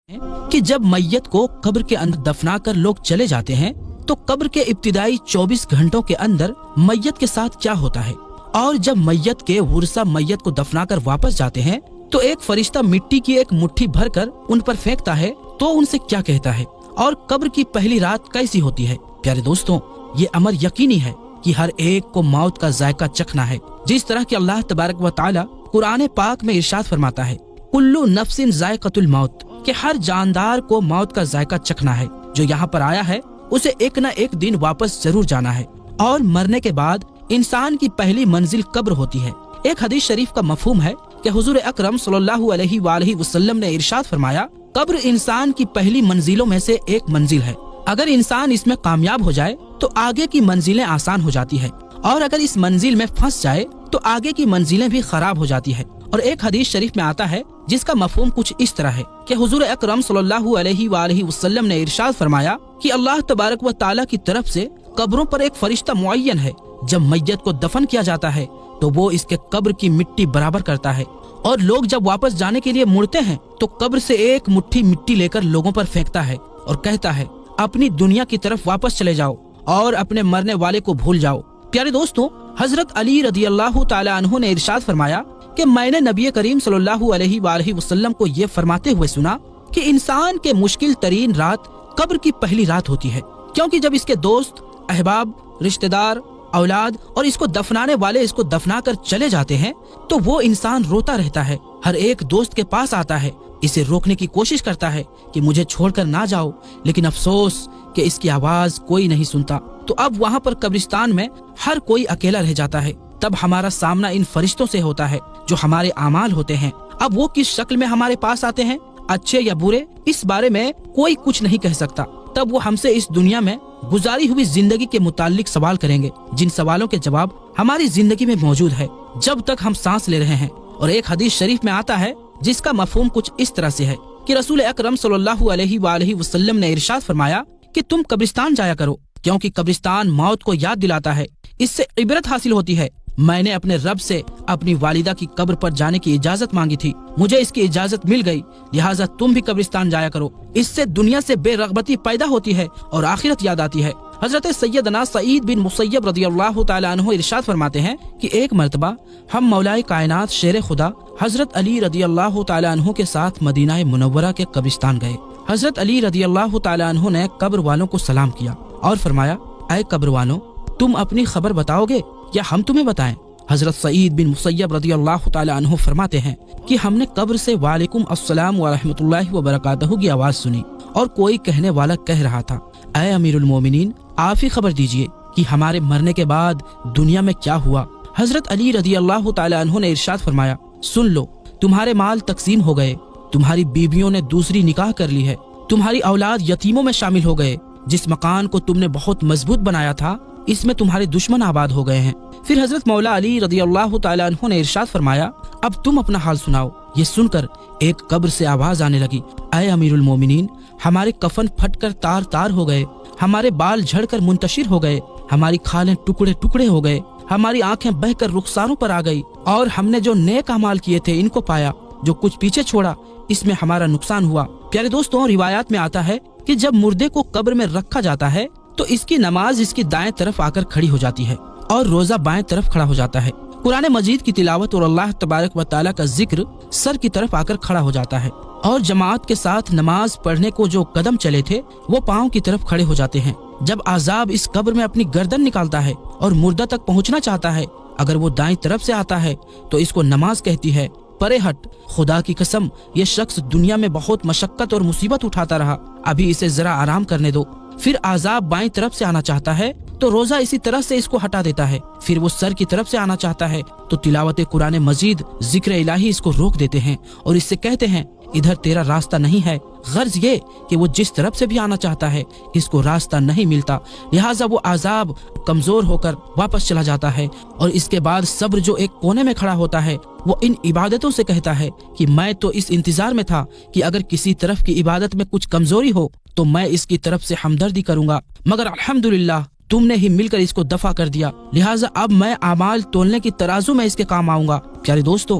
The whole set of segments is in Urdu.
کہ جب میت کو قبر کے اندر دفنا کر لوگ چلے جاتے ہیں تو قبر کے ابتدائی 24 گھنٹوں کے اندر میت کے ساتھ کیا ہوتا ہے، اور جب میت کے ورثہ میت کو دفنا کر واپس جاتے ہیں تو ایک فرشتہ مٹی کی ایک مٹھی بھر کر ان پر پھینکتا ہے تو ان سے کیا کہتا ہے، اور قبر کی پہلی رات کیسی ہوتی ہے۔ پیارے دوستوں، یہ امر یقینی ہے کہ ہر ایک کو موت کا ذائقہ چکھنا ہے، جس طرح کہ اللہ تبارک و تعالی قرآن پاک میں ارشاد فرماتا ہے، کلو نفس ذائقۃ الموت، کہ ہر جاندار کو موت کا ذائقہ چکھنا ہے، جو یہاں پر آیا ہے اسے ایک نہ ایک دن واپس ضرور جانا ہے، اور مرنے کے بعد انسان کی پہلی منزل قبر ہوتی ہے۔ ایک حدیث شریف کا مفہوم ہے کہ حضور اکرم صلی اللہ علیہ وآلہ وسلم نے ارشاد فرمایا، قبر انسان کی پہلی منزلوں میں سے ایک منزل ہے، اگر انسان اس میں کامیاب ہو جائے تو آگے کی منزلیں آسان ہو جاتی ہے، اور اگر اس منزل میں پھنس جائے تو آگے کی منزلیں بھی خراب ہو جاتی ہے۔ اور ایک حدیث شریف میں آتا ہے جس کا مفہوم کچھ اس طرح ہے کہ حضور اکرم صلی اللہ علیہ وآلہ وسلم نے ارشاد فرمایا کہ اللہ تبارک و تعالی کی طرف سے قبروں پر ایک فرشتہ معین ہے، جب میت کو دفن کیا جاتا ہے تو وہ اس کے قبر کی مٹی برابر کرتا ہے، اور لوگ جب واپس جانے کے لیے مڑتے ہیں تو قبر سے ایک مٹھی مٹی لے کر لوگوں پر پھینکتا ہے اور کہتا ہے، اپنی دنیا کی طرف واپس چلے جاؤ اور اپنے مرنے والے کو بھول جاؤ۔ پیارے دوستوں، حضرت علی رضی اللہ تعالی عنہ نے ارشاد فرمایا کہ میں نے نبی کریم صلی اللہ علیہ وآلہ وسلم کو یہ فرماتے ہوئے سنا کہ انسان کے مشکل ترین رات قبر کی پہلی رات ہوتی ہے، کیونکہ جب اس کے دوست، احباب، رشتہ دار، اولاد اور اس کو دفنانے والے اس کو دفنا کر چلے جاتے ہیں تو وہ انسان روتا رہتا ہے، ہر ایک دوست کے پاس آتا ہے، اسے روکنے کی کوشش کرتا ہے کہ مجھے چھوڑ کر نہ جاؤ، لیکن افسوس کہ اس کی آواز کوئی نہیں سنتا۔ تو اب وہاں پر قبرستان میں ہر کوئی اکیلا رہ جاتا ہے، تب ہمارا سامنا ان فرشتوں سے ہوتا ہے جو ہمارے اعمال ہوتے ہیں۔ اب وہ کس شکل میں ہمارے پاس آتے ہیں، اچھے یا برے، اس بارے میں کوئی کچھ نہیں کہہ سکتا۔ تب وہ ہم سے اس دنیا میں گزاری ہوئی زندگی کے متعلق سوال کریں گے، جن سوالوں کے جواب ہماری زندگی میں موجود ہے جب تک ہم سانس لے رہے ہیں۔ اور ایک حدیث شریف میں آتا ہے جس کا مفہوم کچھ اس طرح سے ہے کہ رسول اکرم صلی اللہ علیہ وآلہ وسلم نے ارشاد فرمایا کہ تم قبرستان جایا کرو، کیونکہ قبرستان موت کو یاد دلاتا ہے، اس سے عبرت حاصل ہوتی ہے۔ میں نے اپنے رب سے اپنی والدہ کی قبر پر جانے کی اجازت مانگی تھی، مجھے اس کی اجازت مل گئی، لہٰذا تم بھی قبرستان جایا کرو، اس سے دنیا سے بے رغبتی پیدا ہوتی ہے اور آخرت یاد آتی ہے۔ حضرت سیدنا سعید بن مسیب رضی اللہ تعالی عنہ ارشاد فرماتے ہیں کہ ایک مرتبہ ہم مولائے کائنات شیر خدا حضرت علی رضی اللہ تعالی عنہ کے ساتھ مدینہ منورہ کے قبرستان گئے۔ حضرت علی رضی اللہ تعالی عنہ نے قبر والوں کو سلام کیا اور فرمایا، اے قبر والوں، تم اپنی خبر بتاؤ گے یا ہم تمہیں بتائیں؟ حضرت سعید بن مسیب رضی اللہ تعالی عنہ فرماتے ہیں کہ ہم نے قبر سے وعلیکم السلام ورحمۃ اللہ وبرکاتہ کی آواز سنی، اور کوئی کہنے والا کہہ رہا تھا، اے امیر المومنین، آپ ہی خبر دیجئے کہ ہمارے مرنے کے بعد دنیا میں کیا ہوا۔ حضرت علی رضی اللہ تعالی عنہ نے ارشاد فرمایا، سن لو، تمہارے مال تقسیم ہو گئے، تمہاری بیویوں نے دوسری نکاح کر لی ہے، تمہاری اولاد یتیموں میں شامل ہو گئے، جس مکان کو تم نے بہت مضبوط بنایا تھا اس میں تمہارے دشمن آباد ہو گئے ہیں۔ پھر حضرت مولا علی رضی اللہ تعالی عنہ نے ارشاد فرمایا، اب تم اپنا حال سناؤ۔ یہ سن کر ایک قبر سے آواز آنے لگی، اے امیر المومنین، ہمارے کفن پھٹ کر تار تار ہو گئے، ہمارے بال جھڑ کر منتشر ہو گئے، ہماری کھالیں ٹکڑے ٹکڑے ہو گئے، ہماری آنکھیں بہہ کر رخساروں پر آ گئی، اور ہم نے جو نیک اعمال کیے تھے ان کو پایا، جو کچھ پیچھے چھوڑا اس میں ہمارا نقصان ہوا۔ پیارے دوستوں، روایات میں آتا ہے کہ جب مردے کو قبر میں رکھا جاتا ہے تو اس کی نماز اس کی دائیں طرف آ کر کھڑی ہو جاتی ہے اور روزہ بائیں طرف کھڑا ہو جاتا ہے۔ قرآن مجید کی تلاوت اور اللہ تبارک و تعالیٰ کا ذکر سر کی طرف آ کر کھڑا ہو جاتا ہے، اور جماعت کے ساتھ نماز پڑھنے کو جو قدم چلے تھے وہ پاؤں کی طرف کھڑے ہو جاتے ہیں۔ جب عذاب اس قبر میں اپنی گردن نکالتا ہے اور مردہ تک پہنچنا چاہتا ہے، اگر وہ دائیں طرف سے آتا ہے تو اس کو نماز کہتی ہے، پرے ہٹ، خدا کی قسم یہ شخص دنیا میں بہت مشقت اور مصیبت اٹھاتا رہا، ابھی اسے ذرا آرام کرنے دو۔ پھر عذاب بائیں طرف سے آنا چاہتا ہے تو روزہ اسی طرح سے اس کو ہٹا دیتا ہے۔ پھر وہ سر کی طرف سے آنا چاہتا ہے تو تلاوت قرآن مجید، ذکر الہی اس کو روک دیتے ہیں اور اس سے کہتے ہیں، ادھر تیرا راستہ نہیں ہے۔ غرض یہ کہ وہ جس طرف سے بھی آنا چاہتا ہے اس کو راستہ نہیں ملتا، لہٰذا وہ عذاب کمزور ہو کر واپس چلا جاتا ہے۔ اور اس کے بعد صبر جو ایک کونے میں کھڑا ہوتا ہے وہ ان عبادتوں سے کہتا ہے کہ میں تو اس انتظار میں تھا کہ اگر کسی طرف کی عبادت میں کچھ کمزوری ہو تو میں اس کی طرف سے ہمدردی کروں گا، مگر الحمدللہ تم نے ہی مل کر اس کو دفع کر دیا، لہٰذا اب میں اعمال تولنے کی ترازو میں اس کے کام آؤں گا۔ پیارے دوستو،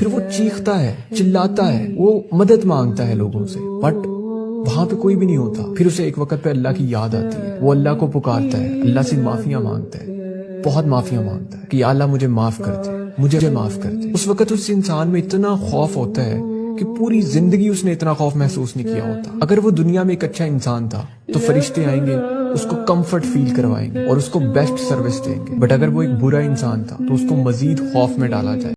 پھر وہ چیختا ہے، چلاتا ہے، وہ مدد مانگتا ہے لوگوں سے، بٹ وہاں پہ کوئی بھی نہیں ہوتا. پھر اسے ایک وقت پہ اللہ کی یاد آتی ہے، وہ اللہ کو پکارتا ہے، اللہ سے معافیاں مانگتا ہے، بہت معافیاں مانگتا ہے کہ یا اللہ مجھے معاف کر دے، مجھے معاف کر دے. اس وقت اس انسان میں اتنا خوف ہوتا ہے کہ پوری زندگی اس نے اتنا خوف محسوس نہیں کیا ہوتا. اگر وہ دنیا میں ایک اچھا انسان تھا تو فرشتے آئیں گے، اس کو کمفرٹ فیل کروائیں گے اور اس کو بیسٹ سروس دیں گے. بٹ اگر وہ ایک برا انسان تھا تو اس کو مزید خوف میں ڈالا جائے.